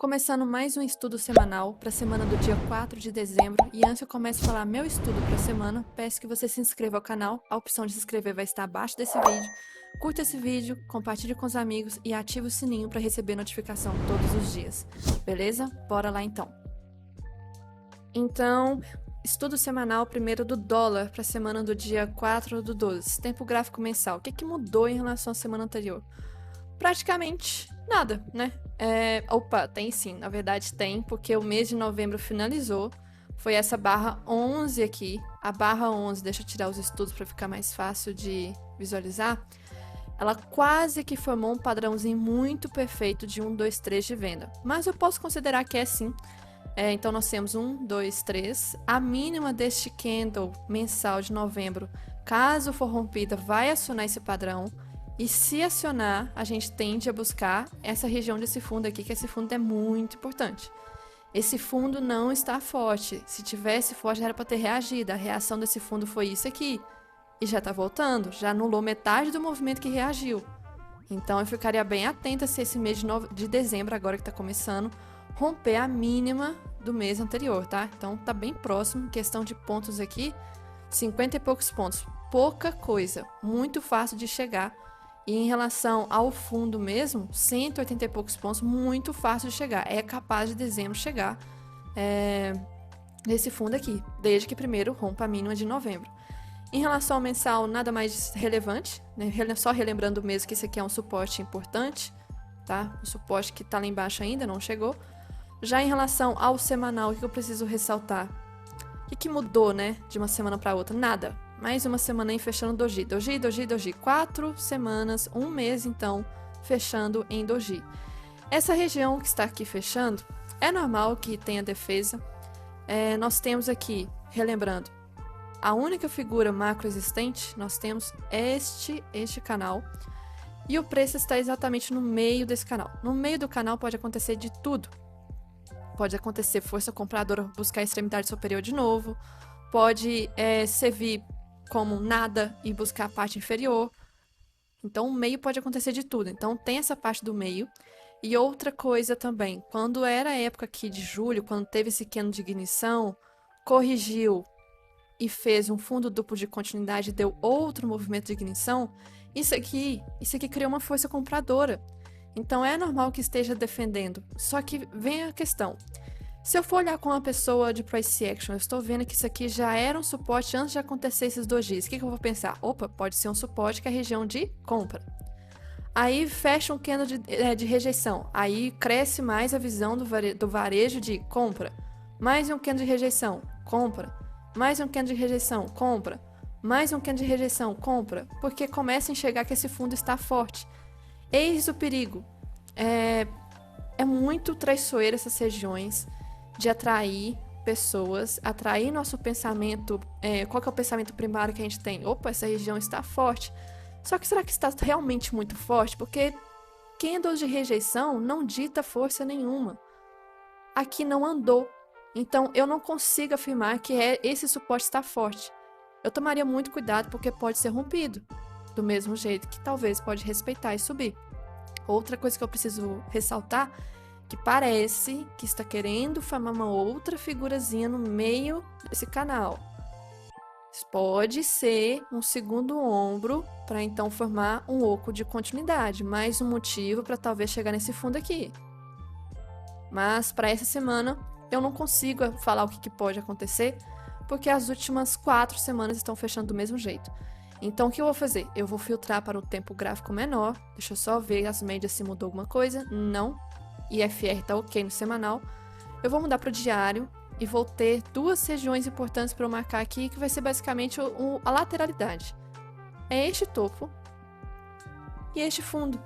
Começando mais um estudo semanal para a semana do dia 4 de dezembro. E antes eu começo a falar meu estudo para a semana, peço que você se inscreva ao canal. A opção de se inscrever vai estar abaixo desse vídeo. Curta esse vídeo, compartilhe com os amigos e ative o sininho para receber notificação todos os dias. Beleza? Bora lá então. Então, estudo semanal primeiro do dólar para a semana do dia 4 do 12. Tempo gráfico mensal. O que mudou em relação à semana anterior? Praticamente nada, né? Opa, tem sim, na verdade tem, porque o mês de novembro finalizou. Foi essa barra 11 aqui. A barra 11, deixa eu tirar os estudos para ficar mais fácil de visualizar. Ela quase que formou um padrãozinho muito perfeito de 1, 2, 3 de venda. Mas eu posso considerar que é sim. Então nós temos 1, 2, 3. A mínima deste candle mensal de novembro, caso for rompida, vai acionar esse padrão. E se acionar, a gente tende a buscar essa região desse fundo aqui, que esse fundo é muito importante. Esse fundo não está forte. Se tivesse forte, já era para ter reagido. A reação desse fundo foi isso aqui. E já está voltando, já anulou metade do movimento que reagiu. Então eu ficaria bem atenta se esse mês de dezembro, agora que está começando, romper a mínima do mês anterior, tá? Então tá bem próximo, questão de pontos aqui, 50 e poucos pontos. Pouca coisa, muito fácil de chegar. E em relação ao fundo mesmo, 180 e poucos pontos, muito fácil de chegar. É capaz de dezembro chegar nesse fundo aqui, desde que primeiro rompa a mínima de novembro. Em relação ao mensal, nada mais relevante, né? Só relembrando mesmo que esse aqui é um suporte importante, tá? O suporte que tá lá embaixo ainda não chegou. Já em relação ao semanal, o que eu preciso ressaltar? O que mudou, né, de uma semana para outra? Nada. Mais uma semana aí fechando doji. Doji, doji, doji. 4 semanas, um mês então, fechando em doji. Essa região que está aqui fechando, é normal que tenha defesa. Nós temos aqui, relembrando, a única figura macro existente, nós temos este canal. E o preço está exatamente no meio desse canal. No meio do canal pode acontecer de tudo. Pode acontecer força compradora buscar a extremidade superior de novo. Pode servir como nada e buscar a parte inferior. Então, o meio pode acontecer de tudo. Então, tem essa parte do meio. E outra coisa também, quando era a época aqui de julho, quando teve esse candle de ignição, corrigiu e fez um fundo duplo de continuidade e deu outro movimento de ignição, isso aqui criou uma força compradora. Então, é normal que esteja defendendo. Só que vem a questão. Se eu for olhar com uma pessoa de price action, eu estou vendo que isso aqui já era um suporte antes de acontecer esses dojis. O que eu vou pensar? Opa, pode ser um suporte que é a região de compra. Aí fecha um candle de rejeição. Aí cresce mais a visão do varejo de compra. Mais um candle de rejeição, compra. Mais um candle de rejeição, compra. Mais um candle de rejeição, compra. Porque começa a enxergar que esse fundo está forte. Eis o perigo. É muito traiçoeiro essas regiões de atrair pessoas, atrair nosso pensamento. Qual que é o pensamento primário que a gente tem? Opa, essa região está forte. Só que será que está realmente muito forte? Porque candles de rejeição não dita força nenhuma. Aqui não andou. Então eu não consigo afirmar que esse suporte está forte. Eu tomaria muito cuidado porque pode ser rompido. Do mesmo jeito que talvez pode respeitar e subir. Outra coisa que eu preciso ressaltar, que parece que está querendo formar uma outra figurazinha no meio desse canal. Pode ser um segundo ombro para então formar um oco de continuidade, mais um motivo para talvez chegar nesse fundo aqui. Mas para essa semana eu não consigo falar o que pode acontecer, porque as últimas 4 semanas estão fechando do mesmo jeito. Então, o que eu vou fazer? Eu vou filtrar para o tempo gráfico menor. Deixa eu só ver as médias se mudou alguma coisa. Não. IFR está ok no semanal. Eu vou mudar para o diário e vou ter 2 regiões importantes para eu marcar aqui, que vai ser basicamente a lateralidade. É este topo e este fundo.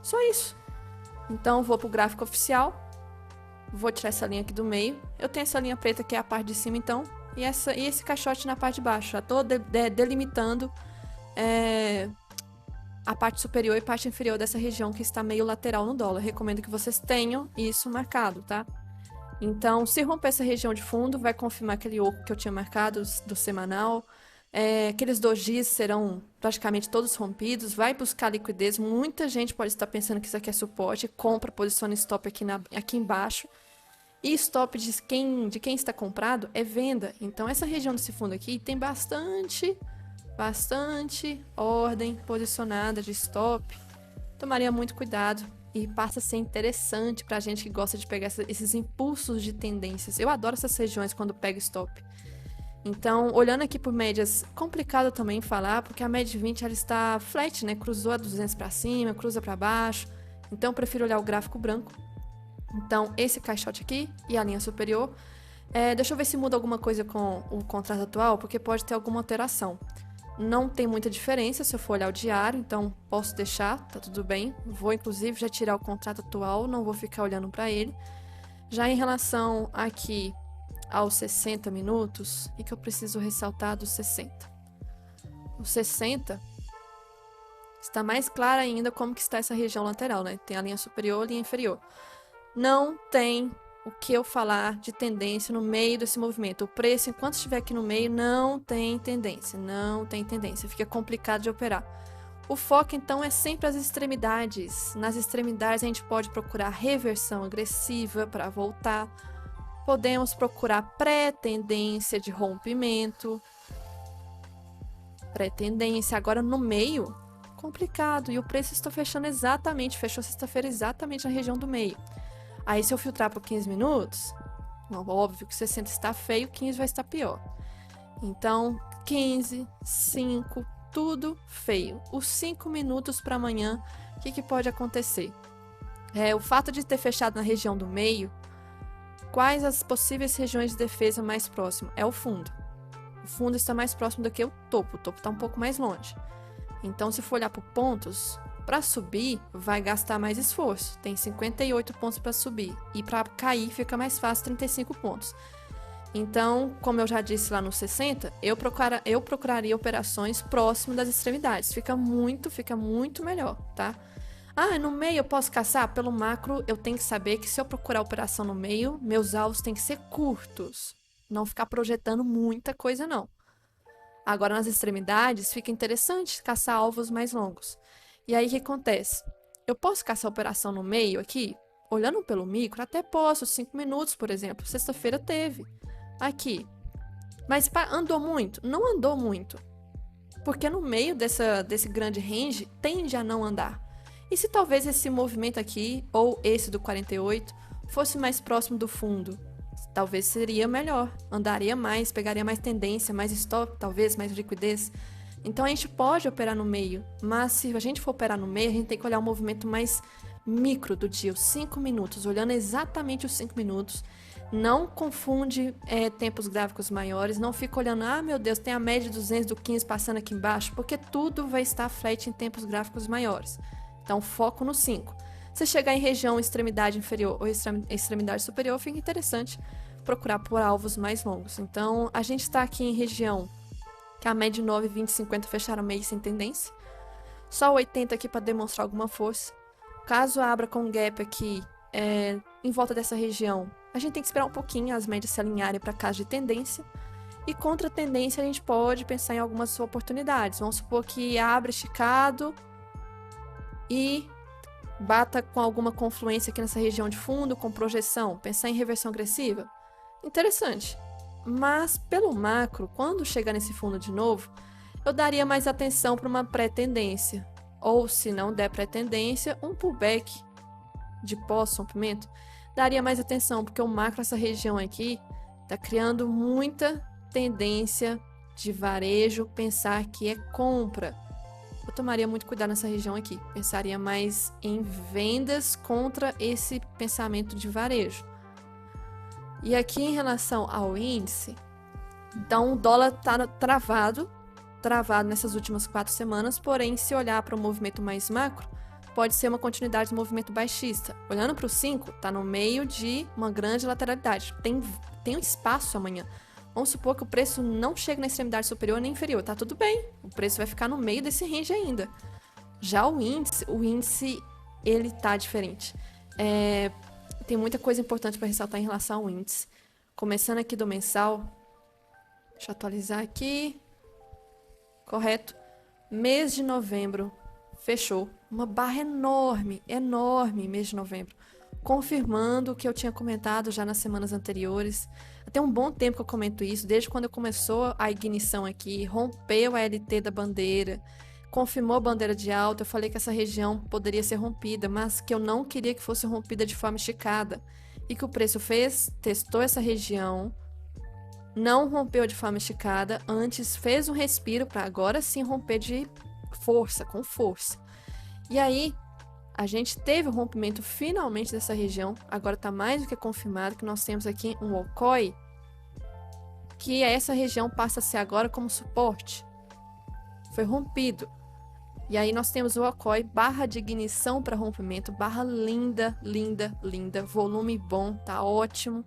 Só isso. Então, eu vou para o gráfico oficial. Vou tirar essa linha aqui do meio. Eu tenho essa linha preta que é a parte de cima, então. E esse caixote na parte de baixo. Já estou delimitando a parte superior e parte inferior dessa região que está meio lateral no dólar. Recomendo que vocês tenham isso marcado, tá? Então, se romper essa região de fundo, vai confirmar aquele oco que eu tinha marcado do semanal. Aqueles dojis serão praticamente todos rompidos. Vai buscar liquidez. Muita gente pode estar pensando que isso aqui é suporte. Compra, posiciona stop aqui embaixo. E stop de quem está comprado é venda. Então, essa região desse fundo aqui tem bastante ordem posicionada de stop. Tomaria muito cuidado e passa a ser interessante para a gente que gosta de pegar esses impulsos de tendências. Eu adoro essas regiões quando pego stop. Então, olhando aqui por médias, complicado também falar, porque a média de 20 ela está flat, né? Cruzou a 200 para cima, cruza para baixo. Então, eu prefiro olhar o gráfico branco. Então, esse caixote aqui e a linha superior. Deixa eu ver se muda alguma coisa com o contrato atual, porque pode ter alguma alteração. Não tem muita diferença se eu for olhar o diário, então posso deixar, tá tudo bem. Vou, inclusive, já tirar o contrato atual, não vou ficar olhando para ele. Já em relação aqui aos 60 minutos, o que eu preciso ressaltar dos 60? Os 60 está mais claro ainda como que está essa região lateral, né? Tem a linha superior e a linha inferior. Não tem o que eu falar de tendência no meio desse movimento. O preço, enquanto estiver aqui no meio, não tem tendência. Não tem tendência. Fica complicado de operar. O foco, então, é sempre as extremidades. Nas extremidades, a gente pode procurar reversão agressiva para voltar. Podemos procurar pré-tendência de rompimento. Pré-tendência. Agora, no meio, complicado. E o preço está fechando exatamente, fechou sexta-feira exatamente na região do meio. Aí, se eu filtrar por 15 minutos, óbvio que 60 está feio, 15 vai estar pior. Então, 15, 5, tudo feio. Os 5 minutos para amanhã, o que pode acontecer? O fato de ter fechado na região do meio, quais as possíveis regiões de defesa mais próximas? É o fundo. O fundo está mais próximo do que o topo está um pouco mais longe. Então, se for olhar por pontos, para subir, vai gastar mais esforço. Tem 58 pontos para subir. E para cair, fica mais fácil, 35 pontos. Então, como eu já disse lá no 60, eu procuraria operações próximas das extremidades. Fica muito melhor, tá? No meio eu posso caçar? Pelo macro, eu tenho que saber que se eu procurar operação no meio, meus alvos têm que ser curtos. Não ficar projetando muita coisa, não. Agora, nas extremidades, fica interessante caçar alvos mais longos. E aí, o que acontece? Eu posso caçar a operação no meio aqui? Olhando pelo micro, até posso, 5 minutos, por exemplo. Sexta-feira teve. Aqui. Mas andou muito? Não andou muito. Porque no meio desse grande range, tende a não andar. E se talvez esse movimento aqui, ou esse do 48, fosse mais próximo do fundo? Talvez seria melhor. Andaria mais, pegaria mais tendência, mais stop, talvez, mais liquidez. Então, a gente pode operar no meio, mas se a gente for operar no meio, a gente tem que olhar o movimento mais micro do dia, os 5 minutos, olhando exatamente os 5 minutos. Não confunde tempos gráficos maiores, não fica olhando, meu Deus, tem a média de 200 do 15 passando aqui embaixo, porque tudo vai estar flat em tempos gráficos maiores. Então, foco no 5. Se chegar em região extremidade inferior ou extremidade superior, fica interessante procurar por alvos mais longos. Então, a gente está aqui em região que a média 9, 20 e 50 fecharam meio sem tendência. Só 80 aqui para demonstrar alguma força. Caso abra com gap aqui em volta dessa região, a gente tem que esperar um pouquinho as médias se alinharem para caso de tendência. E contra a tendência a gente pode pensar em algumas oportunidades. Vamos supor que abra esticado e bata com alguma confluência aqui nessa região de fundo, com projeção. Pensar em reversão agressiva? Interessante. Mas, pelo macro, quando chegar nesse fundo de novo, eu daria mais atenção para uma pré-tendência. Ou, se não der pré-tendência, um pullback de pós-rompimento, daria mais atenção, porque o macro, essa região aqui, está criando muita tendência de varejo, pensar que é compra. Eu tomaria muito cuidado nessa região aqui. Pensaria mais em vendas contra esse pensamento de varejo. E aqui em relação ao índice, então o dólar está travado nessas últimas 4 semanas, porém, se olhar para o movimento mais macro, pode ser uma continuidade do movimento baixista. Olhando para o 5, está no meio de uma grande lateralidade. Tem um espaço amanhã. Vamos supor que o preço não chega na extremidade superior nem inferior. Tá tudo bem, o preço vai ficar no meio desse range ainda. Já o índice ele tá diferente. Tem muita coisa importante para ressaltar em relação ao índice. Começando aqui do mensal. Deixa eu atualizar aqui. correto? Mês de novembro fechou. Uma barra enorme, enorme, mês de novembro. Confirmando o que eu tinha comentado já nas semanas anteriores. Tem um bom tempo que eu comento isso, desde quando começou a ignição aqui, rompeu a LT da bandeira, confirmou a bandeira de alta. Eu falei que essa região poderia ser rompida, mas que eu não queria que fosse rompida de forma esticada. E que o preço fez, testou essa região, não rompeu de forma esticada, antes fez um respiro para agora sim romper de força, com força. E aí, a gente teve o rompimento finalmente dessa região, agora está mais do que confirmado que nós temos aqui um Okoi, que essa região passa a ser agora como suporte. Foi rompido. E aí nós temos o Okoi, barra de ignição para rompimento, barra linda, linda, linda, volume bom, tá ótimo.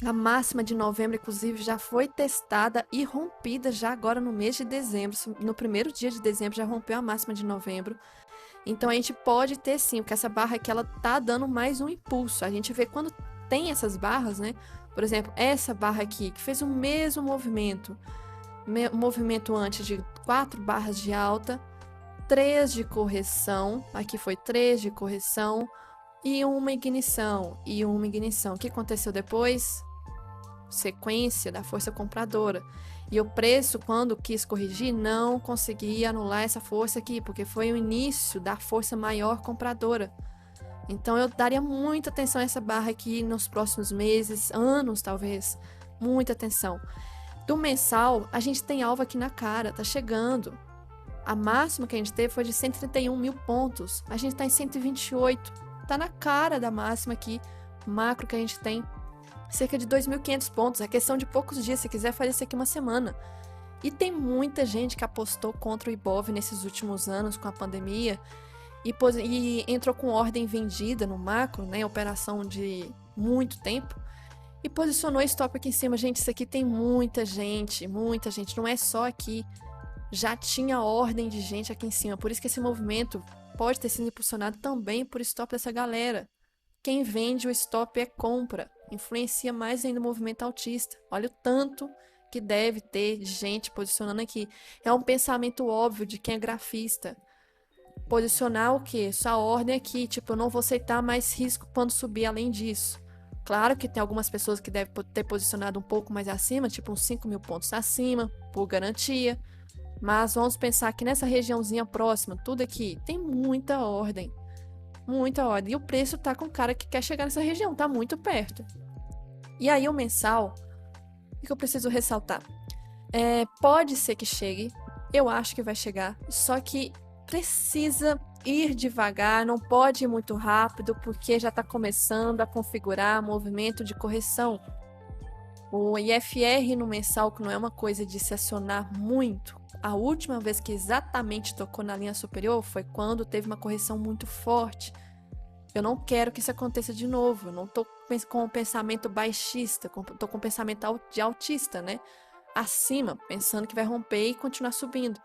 A máxima de novembro, inclusive, já foi testada e rompida já agora no mês de dezembro. No primeiro dia de dezembro já rompeu a máxima de novembro. Então a gente pode ter sim, porque essa barra aqui ela tá dando mais um impulso. A gente vê quando tem essas barras, né? Por exemplo, essa barra aqui, que fez o mesmo movimento antes de 4 barras de alta, 3 de correção, aqui foi 3 de correção, e uma ignição, O que aconteceu depois? Sequência da força compradora. E o preço, quando quis corrigir, não conseguia anular essa força aqui, porque foi o início da força maior compradora. Então eu daria muita atenção a essa barra aqui nos próximos meses, anos talvez. Muita atenção. Do mensal, a gente tem alvo aqui na cara, tá chegando. A máxima que a gente teve foi de 131 mil pontos. A gente tá em 128. Tá na cara da máxima aqui, macro que a gente tem. Cerca de 2.500 pontos. É questão de poucos dias. Se quiser fazer isso aqui uma semana. E tem muita gente que apostou contra o Ibov nesses últimos anos com a pandemia e entrou com ordem vendida no macro, né? Operação de muito tempo. E posicionou stop aqui em cima. Gente, isso aqui tem muita gente. Muita gente. Não é só aqui. Já tinha ordem de gente aqui em cima. Por isso que esse movimento pode ter sido impulsionado também por stop dessa galera. Quem vende o stop é compra. Influencia mais ainda o movimento altista. Olha o tanto que deve ter gente posicionando aqui. É um pensamento óbvio de quem é grafista. Posicionar o quê? Sua ordem aqui. Tipo, eu não vou aceitar mais risco quando subir além disso. Claro que tem algumas pessoas que devem ter posicionado um pouco mais acima, tipo uns 5 mil pontos acima, por garantia. Mas vamos pensar que nessa regiãozinha próxima, tudo aqui, tem muita ordem. Muita ordem. E o preço tá com o cara que quer chegar nessa região, tá muito perto. E aí o mensal, o que eu preciso ressaltar? Pode ser que chegue, eu acho que vai chegar, só que precisa ir devagar, não pode ir muito rápido, porque já está começando a configurar movimento de correção. O IFR no mensal, que não é uma coisa de se acionar muito, a última vez que exatamente tocou na linha superior foi quando teve uma correção muito forte. Eu não quero que isso aconteça de novo. Eu não estou com um pensamento baixista, estou com um pensamento de altista, né? Acima, pensando que vai romper e continuar subindo.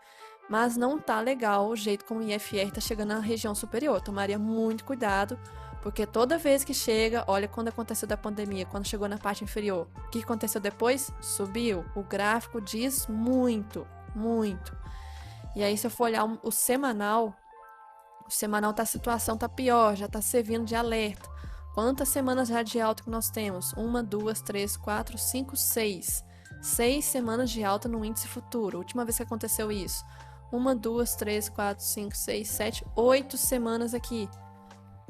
Mas não tá legal o jeito como o IFR está chegando na região superior. Tomaria muito cuidado, porque toda vez que chega, olha quando aconteceu da pandemia, quando chegou na parte inferior. O que aconteceu depois? Subiu. O gráfico diz muito, muito. E aí, se eu for olhar o semanal a situação tá pior, já tá servindo de alerta. Quantas semanas já de alta que nós temos? 1, 2, 3, 4, 5, 6. 6 semanas de alta no índice futuro. Última vez que aconteceu isso. 1, 2, 3, 4, 5, 6, 7, 8 semanas aqui.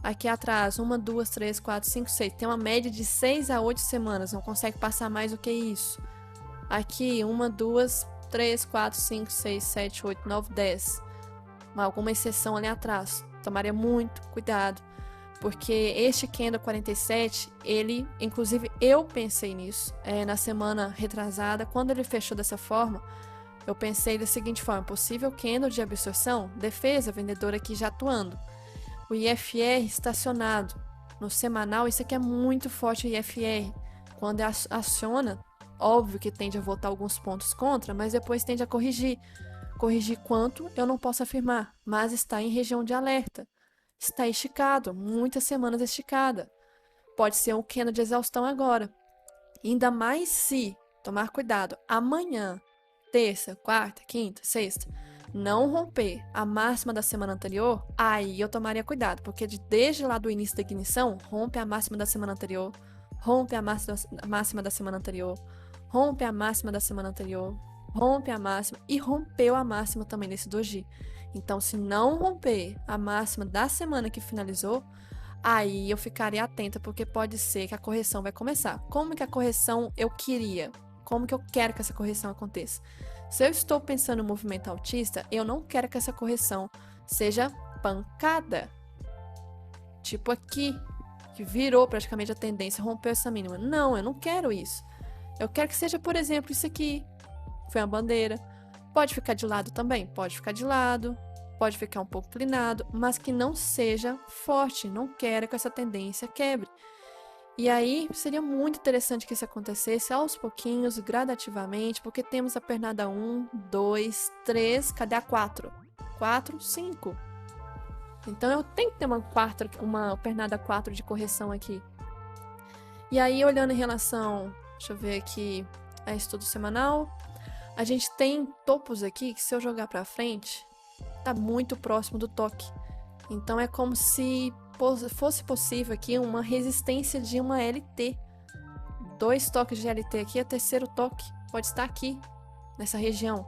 Aqui atrás, 1, 2, 3, 4, 5, 6. Tem uma média de 6 a 8 semanas. Não consegue passar mais do que isso. Aqui, 1, 2, 3, 4, 5, 6, 7, 8, 9, 10. Alguma exceção ali atrás. Tomaria muito cuidado, porque este candle 47, ele, inclusive eu pensei nisso na semana retrasada, quando ele fechou dessa forma, eu pensei da seguinte forma: possível candle de absorção, defesa, vendedora aqui já atuando, o IFR estacionado no semanal. Isso aqui é muito forte, o IFR, quando aciona, óbvio que tende a voltar alguns pontos contra, mas depois tende a corrigir. Corrigir quanto, eu não posso afirmar, mas está em região de alerta. Está esticado, muitas semanas esticada. Pode ser um candle de exaustão agora. Ainda mais se, tomar cuidado, amanhã terça, quarta, quinta, sexta, não romper a máxima da semana anterior, aí eu tomaria cuidado, porque desde lá do início da ignição, rompe a máxima da semana anterior, rompe a máxima da semana anterior, rompe a máxima da semana anterior, rompe a máxima e rompeu a máxima também nesse doji. Então, se não romper a máxima da semana que finalizou, aí eu ficaria atenta, porque pode ser que a correção vai começar. Como que a correção eu queria? Como que eu quero que essa correção aconteça? Se eu estou pensando no movimento altista, eu não quero que essa correção seja pancada. Tipo aqui, que virou praticamente a tendência, rompeu essa mínima. Não, eu não quero isso. Eu quero que seja, por exemplo, isso aqui. Foi uma bandeira. Pode ficar de lado também? Pode ficar de lado. Pode ficar um pouco inclinado, mas que não seja forte. Não quero que essa tendência quebre. E aí, seria muito interessante que isso acontecesse aos pouquinhos, gradativamente, porque temos a pernada 1, 2, 3, cadê a 4? 4, 5. Então, eu tenho que ter uma pernada 4 de correção aqui. E aí, olhando em relação, deixa eu ver aqui, a estudo semanal, a gente tem topos aqui que, se eu jogar pra frente, tá muito próximo do toque. Então, é como se fosse possível aqui uma resistência de uma LT. 2 toques de LT aqui, o terceiro toque pode estar aqui, nessa região.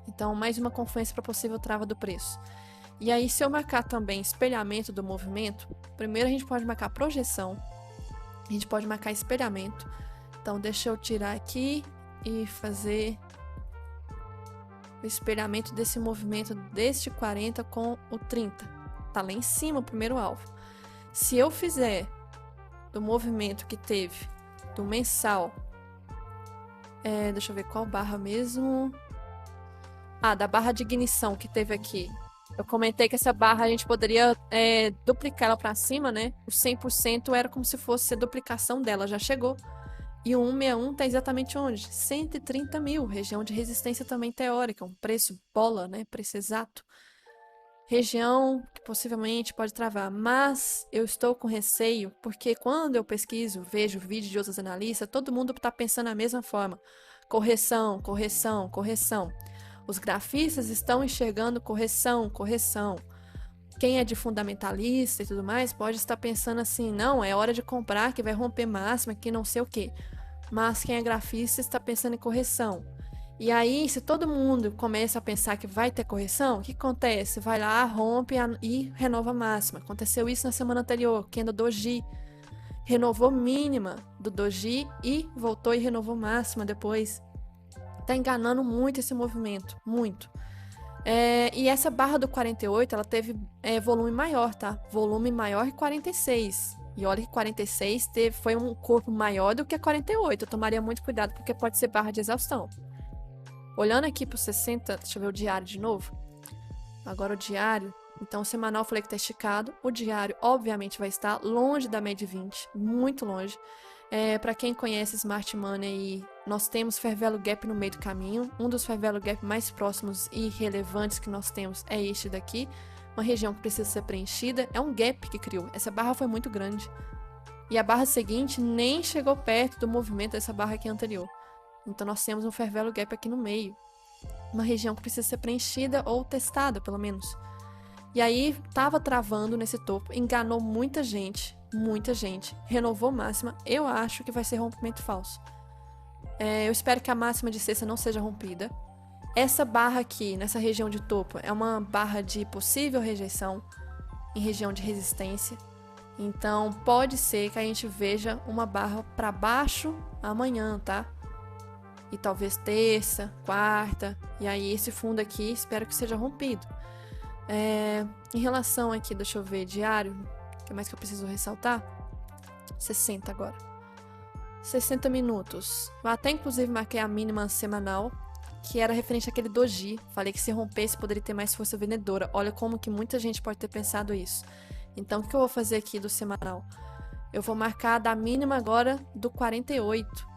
Então, mais uma confluência para possível trava do preço. E aí, se eu marcar também espelhamento do movimento, primeiro a gente pode marcar projeção, a gente pode marcar espelhamento. Então, deixa eu tirar aqui e fazer o espelhamento desse movimento deste 40 com o 30. Tá lá em cima o primeiro alvo. Se eu fizer do movimento que teve do mensal, deixa eu ver qual barra mesmo. Da barra de ignição que teve aqui. Eu comentei que essa barra a gente poderia duplicar ela para cima, né? O 100% era como se fosse a duplicação dela, já chegou. E o 161 está exatamente onde? 130 mil, região de resistência também teórica, um preço bola, né? Preço exato. Região que possivelmente pode travar, mas eu estou com receio, porque quando eu pesquiso, vejo vídeos de outros analistas, todo mundo está pensando da mesma forma. Correção, correção, correção. Os grafistas estão enxergando correção, correção. Quem é de fundamentalista e tudo mais pode estar pensando assim, não, é hora de comprar que vai romper máxima, que não sei o quê. Mas quem é grafista está pensando em correção. E aí, se todo mundo começa a pensar que vai ter correção, o que acontece? Vai lá, rompe e renova a máxima. Aconteceu isso na semana anterior, Kendo Doji. Renovou mínima do Doji e voltou e renovou máxima depois. Tá enganando muito esse movimento, muito. E essa barra do 48, ela teve volume maior, tá? Volume maior que 46. E olha que 46 foi um corpo maior do que a 48. Eu tomaria muito cuidado, porque pode ser barra de exaustão. Olhando aqui pro 60, deixa eu ver o diário de novo. Agora o diário. Então, o semanal eu falei que tá esticado. O diário, obviamente, vai estar longe da média 20, muito longe. Para quem conhece Smart Money aí, nós temos Fair Value Gap no meio do caminho. Um dos Fair Value Gap mais próximos e relevantes que nós temos é este daqui. Uma região que precisa ser preenchida. É um gap que criou. Essa barra foi muito grande. E a barra seguinte nem chegou perto do movimento dessa barra aqui anterior. Então, nós temos um Fair Value Gap aqui no meio. Uma região que precisa ser preenchida ou testada, pelo menos. E aí, tava travando nesse topo, enganou muita gente, renovou máxima. Eu acho que vai ser rompimento falso. Eu espero que a máxima de sexta não seja rompida. Essa barra aqui, nessa região de topo, é uma barra de possível rejeição em região de resistência. Então, pode ser que a gente veja uma barra para baixo amanhã, tá? E talvez terça, quarta, e aí esse fundo aqui espero que seja rompido. Em relação aqui, deixa eu ver, diário, o que mais que eu preciso ressaltar? 60 agora. 60 minutos. Eu até inclusive marquei a mínima semanal, que era referente àquele doji. Falei que se rompesse poderia ter mais força vendedora. Olha como que muita gente pode ter pensado isso. Então, o que eu vou fazer aqui do semanal? Eu vou marcar da mínima agora do 48.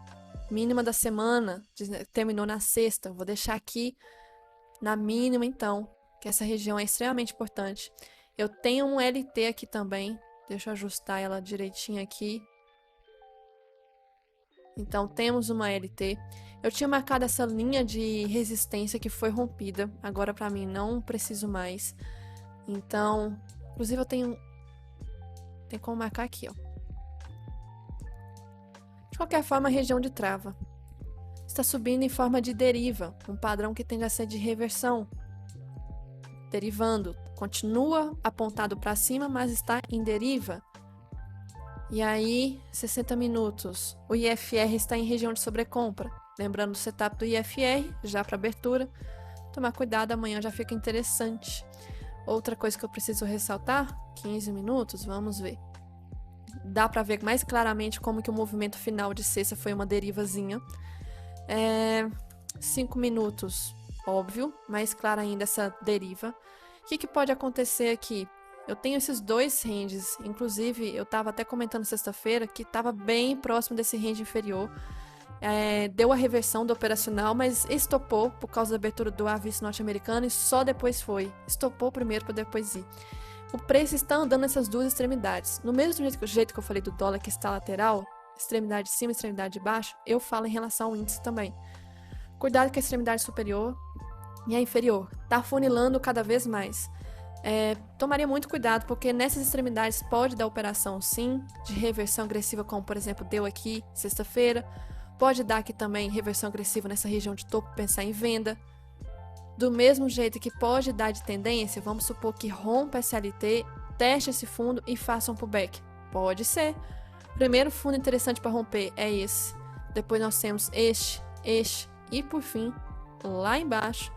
Mínima da semana, terminou na sexta. Vou deixar aqui na mínima, então, que essa região é extremamente importante. Eu tenho um LT aqui também. Deixa eu ajustar ela direitinho aqui. Então, temos uma LT. Eu tinha marcado essa linha de resistência que foi rompida. Agora, para mim, não preciso mais. Então, inclusive, eu tenho. Tem como marcar aqui, ó. De qualquer forma, a região de trava está subindo em forma de deriva, um padrão que tende a ser de reversão. Derivando, continua apontado para cima, mas está em deriva. E aí, 60 minutos. O IFR está em região de sobrecompra. Lembrando o setup do IFR, já para abertura. Tomar cuidado, amanhã já fica interessante. Outra coisa que eu preciso ressaltar, 15 minutos, vamos ver. Dá para ver mais claramente como que o movimento final de sexta foi uma derivazinha. 5 minutos, óbvio, mais clara ainda essa deriva. O que pode acontecer aqui? Eu tenho esses dois ranges, inclusive eu estava até comentando sexta-feira que estava bem próximo desse range inferior. Deu a reversão do operacional, mas estopou por causa da abertura do aviso norte-americano e só depois foi. Estopou primeiro para depois ir. O preço está andando nessas duas extremidades. No mesmo jeito que eu falei do dólar que está lateral, extremidade de cima e extremidade de baixo, eu falo em relação ao índice também. Cuidado com a extremidade superior e a inferior. Está funilando cada vez mais. Tomaria muito cuidado, porque nessas extremidades pode dar operação sim, de reversão agressiva, como por exemplo deu aqui sexta-feira. Pode dar aqui também reversão agressiva nessa região de topo, pensar em venda. Do mesmo jeito que pode dar de tendência, vamos supor que rompa SLT, teste esse fundo e faça um pullback. Pode ser. Primeiro fundo interessante para romper é esse. Depois nós temos este e por fim, lá embaixo,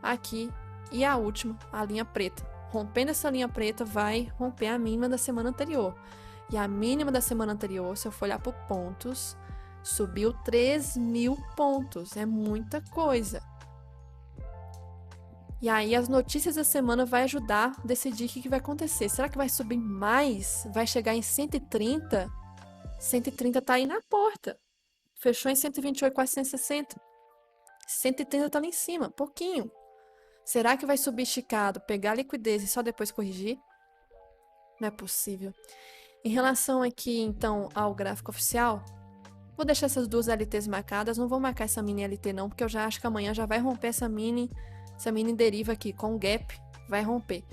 aqui e a última, a linha preta. Rompendo essa linha preta vai romper a mínima da semana anterior. E a mínima da semana anterior, se eu for olhar por pontos, subiu 3.000 pontos. É muita coisa. E aí as notícias da semana vai ajudar a decidir o que vai acontecer. Será que vai subir mais? Vai chegar em 130? 130 tá aí na porta. Fechou em 128, quase 160. 130 tá lá em cima, pouquinho. Será que vai subir esticado, pegar a liquidez e só depois corrigir? Não é possível. Em relação aqui, então, ao gráfico oficial, vou deixar essas duas LTs marcadas. Não vou marcar essa mini LT não, porque eu já acho que amanhã já vai romper essa mini deriva aqui com gap, vai romper.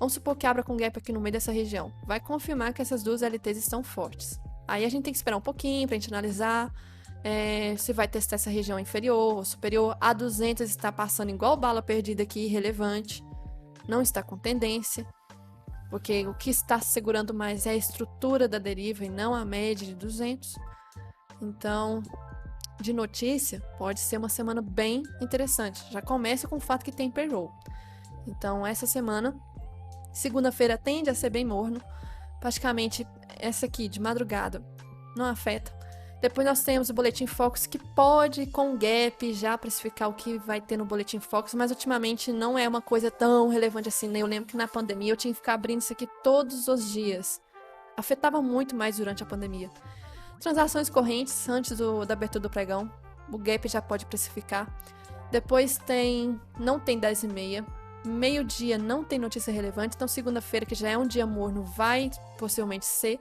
Vamos supor que abra com gap aqui no meio dessa região. Vai confirmar que essas duas LTs estão fortes. Aí a gente tem que esperar um pouquinho para a gente analisar se vai testar essa região inferior ou superior. A 200 está passando igual bala perdida aqui, irrelevante. Não está com tendência, porque o que está segurando mais é a estrutura da deriva e não a média de 200. Então, de notícia, pode ser uma semana bem interessante. Já começa com o fato que tem payroll. Então, essa semana, segunda-feira tende a ser bem morno. Praticamente, essa aqui, de madrugada, não afeta. Depois nós temos o Boletim Focus, que pode, com gap, já precificar o que vai ter no Boletim Focus, mas ultimamente não é uma coisa tão relevante assim, né? Eu lembro que na pandemia eu tinha que ficar abrindo isso aqui todos os dias. Afetava muito mais durante a pandemia. Transações correntes antes da abertura do pregão. O gap já pode precificar. Depois não tem 10h30. Meio-dia não tem notícia relevante. Então segunda-feira, que já é um dia morno, vai possivelmente ser.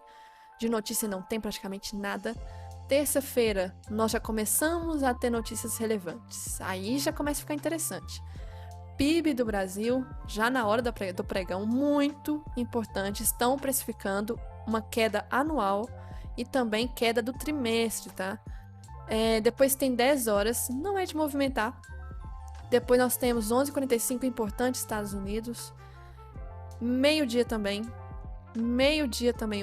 De notícia não tem praticamente nada. Terça-feira nós já começamos a ter notícias relevantes. Aí já começa a ficar interessante. PIB do Brasil, já na hora do pregão, muito importante. Estão precificando uma queda anual e também queda do trimestre, tá? Depois tem 10 horas, não é de movimentar. Depois nós temos 11h45, importante, Estados Unidos. Meio-dia também,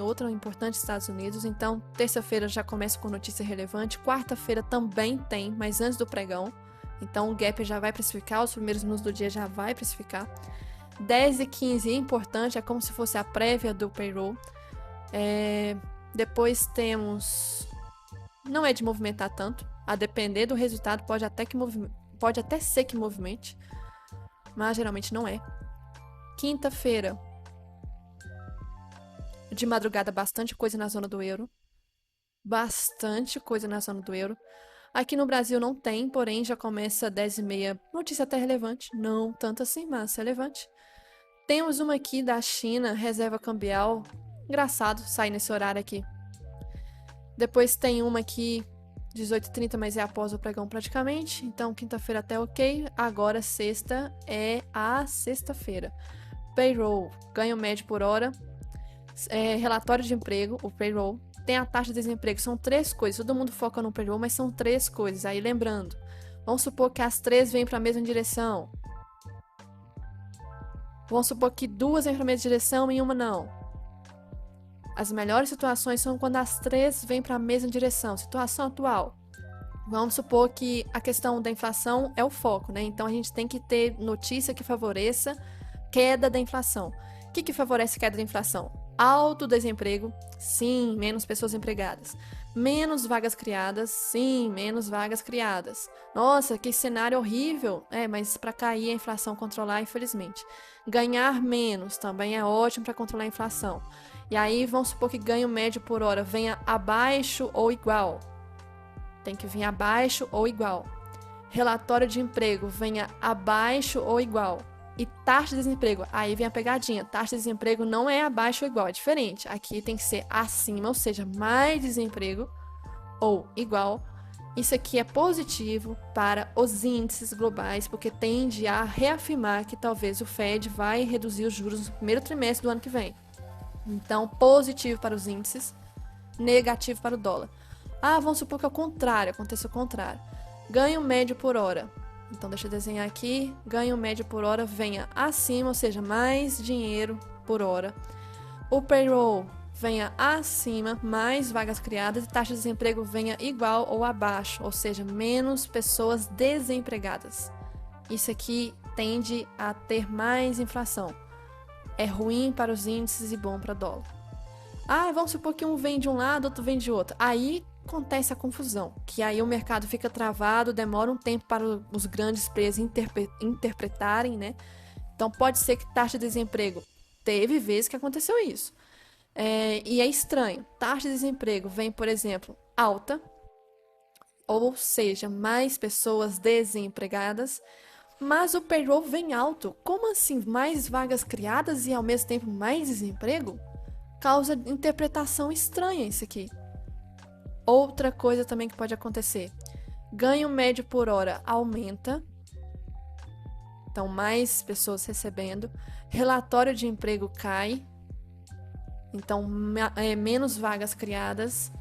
outra importante, Estados Unidos. Então, terça-feira já começa com notícia relevante. Quarta-feira também tem, mas antes do pregão. Então, o gap já vai precificar, os primeiros minutos do dia já vai precificar. 10h15 é importante, é como se fosse a prévia do payroll. Depois temos... Não é de movimentar tanto, a depender do resultado, pode até ser que movimente, mas geralmente não é. Quinta-feira, de madrugada, bastante coisa na zona do euro. Bastante coisa na zona do euro. Aqui no Brasil não tem, porém já começa 10h30. Notícia até relevante. Não tanto assim, mas relevante. Temos uma aqui da China, reserva cambial. Engraçado sair nesse horário aqui. Depois tem uma aqui 18h30, mas é após o pregão praticamente. Então, quinta-feira até ok. Agora, sexta é a sexta-feira. Payroll, ganho médio por hora. Relatório de emprego, o payroll. Tem a taxa de desemprego. São 3 coisas. Todo mundo foca no payroll, mas são 3 coisas. Aí, lembrando, vamos supor que as 3 vêm para a mesma direção. Vamos supor que 2 vêm para a mesma direção e uma não. As melhores situações são quando as 3 vêm para a mesma direção. Situação atual. Vamos supor que a questão da inflação é o foco, né? Então, a gente tem que ter notícia que favoreça queda da inflação. O que favorece a queda da inflação? Alto desemprego, sim, menos pessoas empregadas. Menos vagas criadas, sim, menos vagas criadas. Nossa, que cenário horrível. Mas para cair a inflação, controlar, infelizmente. Ganhar menos também é ótimo para controlar a inflação. E aí, vamos supor que ganho médio por hora venha abaixo ou igual. Tem que vir abaixo ou igual. Relatório de emprego venha abaixo ou igual. E taxa de desemprego, aí vem a pegadinha. Taxa de desemprego não é abaixo ou igual, é diferente. Aqui tem que ser acima, ou seja, mais desemprego ou igual. Isso aqui é positivo para os índices globais, porque tende a reafirmar que talvez o Fed vai reduzir os juros no primeiro trimestre do ano que vem. Então, positivo para os índices, negativo para o dólar. Vamos supor que é o contrário, aconteça o contrário. Ganho médio por hora. Então, deixa eu desenhar aqui. Ganho médio por hora venha acima, ou seja, mais dinheiro por hora. O payroll venha acima, mais vagas criadas. E taxa de desemprego venha igual ou abaixo, ou seja, menos pessoas desempregadas. Isso aqui tende a ter mais inflação. É ruim para os índices e bom para o dólar. Vamos supor que um vem de um lado, outro vem de outro. Aí acontece a confusão, que aí o mercado fica travado, demora um tempo para os grandes players interpretarem, né? Então pode ser que taxa de desemprego, teve vezes que aconteceu isso. E é estranho, taxa de desemprego vem, por exemplo, alta, ou seja, mais pessoas desempregadas, mas o payroll vem alto. Como assim? Mais vagas criadas e ao mesmo tempo mais desemprego? Causa interpretação estranha isso aqui. Outra coisa também que pode acontecer. Ganho médio por hora aumenta. Então, mais pessoas recebendo. Relatório de emprego cai. Então, menos vagas criadas.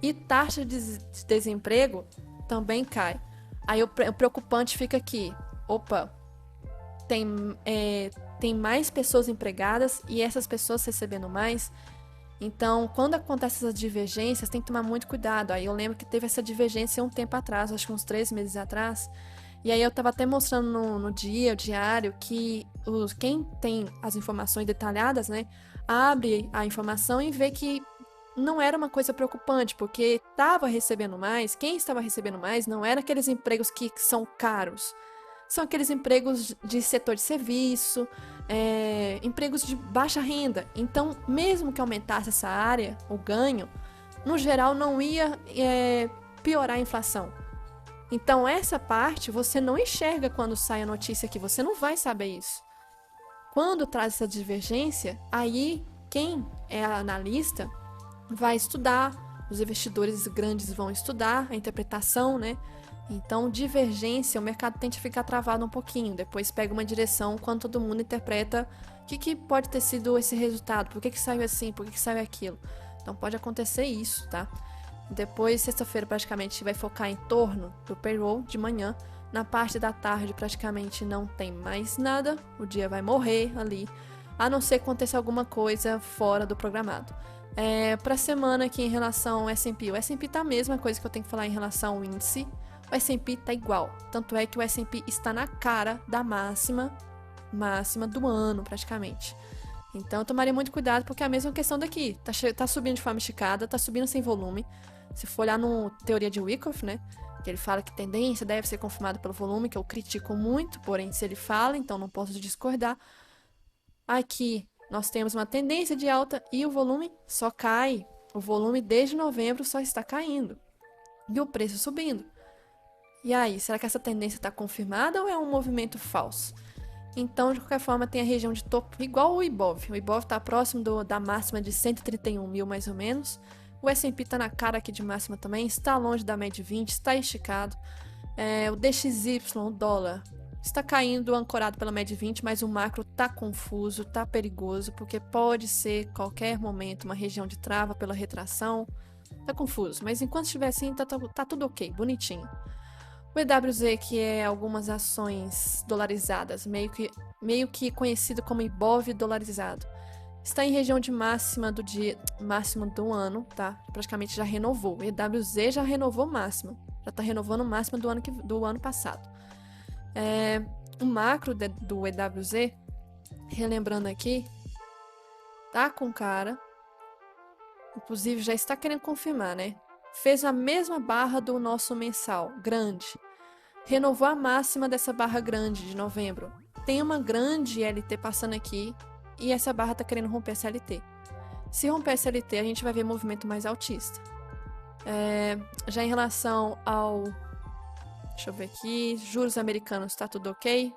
E taxa de desemprego também cai. Aí o preocupante fica aqui. Opa, tem mais pessoas empregadas e essas pessoas recebendo mais. Então, quando acontecem essas divergências, tem que tomar muito cuidado. Aí eu lembro que teve essa divergência um tempo atrás, acho que uns 3 meses atrás. E aí eu estava até mostrando no diário, que quem tem as informações detalhadas, né, abre a informação e vê que não era uma coisa preocupante, porque estava recebendo mais. Quem estava recebendo mais não era aqueles empregos que são caros. São aqueles empregos de setor de serviço, empregos de baixa renda. Então, mesmo que aumentasse essa área, o ganho, no geral não ia piorar a inflação. Então, essa parte você não enxerga quando sai a notícia aqui, você não vai saber isso. Quando traz essa divergência, aí quem é analista vai estudar, os investidores grandes vão estudar a interpretação, né? Então, divergência, o mercado tende a ficar travado um pouquinho, depois pega uma direção quando todo mundo interpreta o que pode ter sido esse resultado, por que saiu assim, por que saiu aquilo. Então, pode acontecer isso, tá? Depois, sexta-feira, praticamente vai focar em torno do payroll de manhã. Na parte da tarde, praticamente não tem mais nada, o dia vai morrer ali, a não ser que aconteça alguma coisa fora do programado. Para a semana aqui em relação ao S&P, o S&P tá a mesma coisa que eu tenho que falar em relação ao índice. O S&P tá igual, tanto é que o S&P está na cara da máxima do ano, praticamente. Então, eu tomaria muito cuidado, porque é a mesma questão daqui. Tá subindo de forma esticada, tá subindo sem volume. Se for olhar no teoria de Wyckoff, né, que ele fala que tendência deve ser confirmada pelo volume, que eu critico muito, porém, se ele fala, então não posso discordar. Aqui, nós temos uma tendência de alta e o volume só cai. O volume, desde novembro, só está caindo. E o preço subindo. E aí, será que essa tendência está confirmada ou é um movimento falso? Então, de qualquer forma, tem a região de topo igual o Ibov. O Ibov está próximo da máxima de 131 mil, mais ou menos. O S&P está na cara aqui de máxima também, está longe da média 20, está esticado. O DXY, o dólar, está caindo ancorado pela média 20, mas o macro está confuso, está perigoso, porque pode ser qualquer momento uma região de trava pela retração. Tá confuso, mas enquanto estiver assim, tá tudo ok, bonitinho. O EWZ, que é algumas ações dolarizadas, meio que conhecido como IBOV dolarizado, está em região de máxima do ano, tá? Praticamente já renovou. O EWZ já renovou máxima, já tá renovando máxima do ano passado. O macro do EWZ, relembrando aqui, tá com cara, inclusive já está querendo confirmar, né? Fez a mesma barra do nosso mensal, grande. Renovou a máxima dessa barra grande de novembro. Tem uma grande LT passando aqui e essa barra tá querendo romper essa LT. Se romper essa LT, a gente vai ver movimento mais altista. Já em relação ao... Deixa eu ver aqui. Juros americanos, tá tudo ok?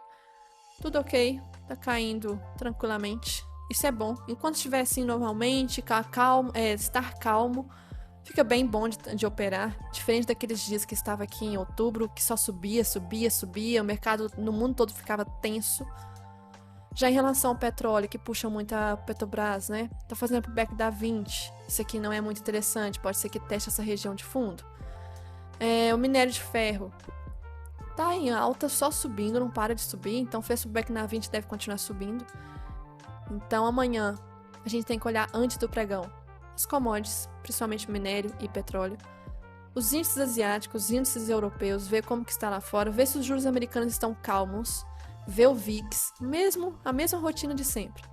Tudo ok. Tá caindo tranquilamente. Isso é bom. Enquanto estiver assim normalmente, estar calmo, fica bem bom de operar. Diferente daqueles dias que estava aqui em outubro, que só subia. O mercado no mundo todo ficava tenso. Já em relação ao petróleo, que puxa muito a Petrobras, né? Tá fazendo pullback da 20. Isso aqui não é muito interessante. Pode ser que teste essa região de fundo. O minério de ferro tá em alta, só subindo, não para de subir. Então fez pullback na 20, deve continuar subindo. Então amanhã a gente tem que olhar antes do pregão as commodities, principalmente minério e petróleo, os índices asiáticos, os índices europeus, ver como que está lá fora, ver se os juros americanos estão calmos, ver o VIX, a mesma rotina de sempre.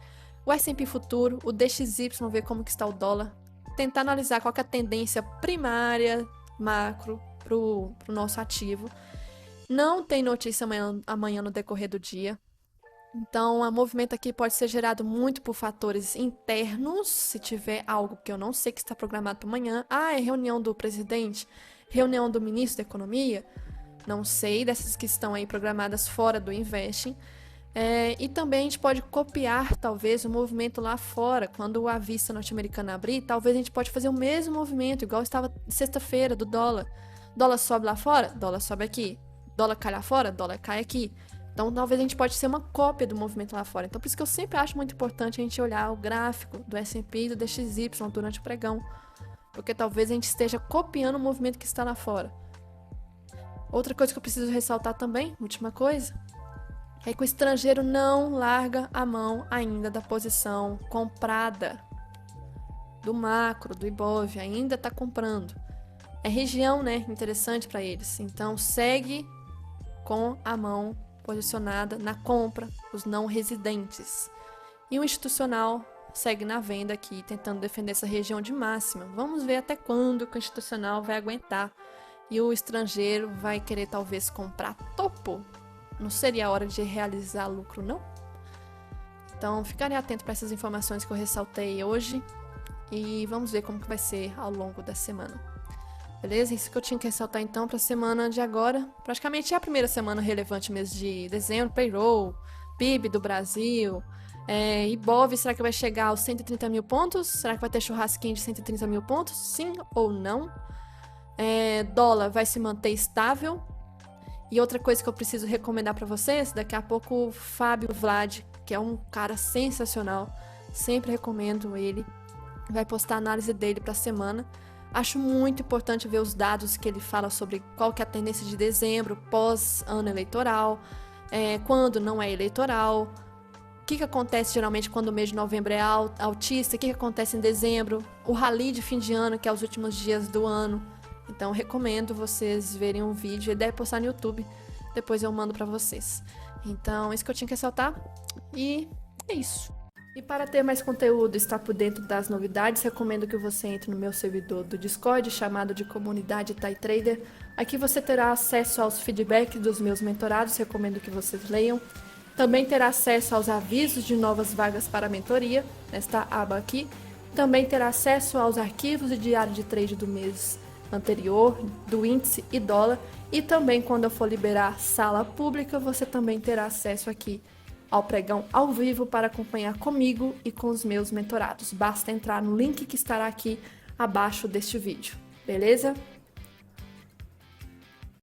O S&P futuro, o DXY, ver como que está o dólar, tentar analisar qual que é a tendência primária, macro, pro nosso ativo. Não tem notícia amanhã no decorrer do dia. Então, o movimento aqui pode ser gerado muito por fatores internos, se tiver algo que eu não sei que está programado para amanhã. É reunião do presidente, reunião do ministro da Economia, não sei, dessas que estão aí programadas fora do Investing. E também a gente pode copiar, talvez, o movimento lá fora. Quando a vista norte-americana abrir, talvez a gente pode fazer o mesmo movimento, igual estava sexta-feira, do dólar. Dólar sobe lá fora, dólar sobe aqui. Dólar cai lá fora, dólar cai aqui. Então, talvez a gente pode ser uma cópia do movimento lá fora. Então, por isso que eu sempre acho muito importante a gente olhar o gráfico do S&P e do DXY durante o pregão. Porque talvez a gente esteja copiando o movimento que está lá fora. Outra coisa que eu preciso ressaltar também, última coisa, é que o estrangeiro não larga a mão ainda da posição comprada do macro, do IBOV, ainda está comprando. É região, né, interessante para eles. Então, segue com a mão posicionada na compra, os não residentes. E o institucional segue na venda aqui, tentando defender essa região de máxima. Vamos ver até quando que o institucional vai aguentar. E o estrangeiro vai querer talvez comprar topo. Não seria a hora de realizar lucro, não? Então, ficarem atentos para essas informações que eu ressaltei hoje. E vamos ver como que vai ser ao longo da semana. Beleza? Isso que eu tinha que ressaltar então para a semana de agora. Praticamente é a primeira semana relevante mês de dezembro. Payroll, PIB do Brasil. IBOV, será que vai chegar aos 130 mil pontos? Será que vai ter churrasquinho de 130 mil pontos? Sim ou não? Dólar vai se manter estável. E outra coisa que eu preciso recomendar para vocês, daqui a pouco o Fábio Vlad, que é um cara sensacional, sempre recomendo ele, vai postar a análise dele para a semana. Acho muito importante ver os dados que ele fala sobre qual que é a tendência de dezembro, pós-ano eleitoral, quando não é eleitoral, o que acontece geralmente quando o mês de novembro é altista, o que acontece em dezembro, o rally de fim de ano, que é os últimos dias do ano. Então, recomendo vocês verem um vídeo, ele deve postar no YouTube, depois eu mando para vocês. Então, isso que eu tinha que ressaltar, e é isso. E para ter mais conteúdo e estar por dentro das novidades, recomendo que você entre no meu servidor do Discord, chamado de Comunidade Thai Trader. Aqui você terá acesso aos feedbacks dos meus mentorados, recomendo que vocês leiam. Também terá acesso aos avisos de novas vagas para a mentoria, nesta aba aqui. Também terá acesso aos arquivos de diário de trade do mês anterior, do índice e dólar. E também, quando eu for liberar sala pública, você também terá acesso aqui ao pregão ao vivo para acompanhar comigo e com os meus mentorados. Basta entrar no link que estará aqui abaixo deste vídeo, beleza?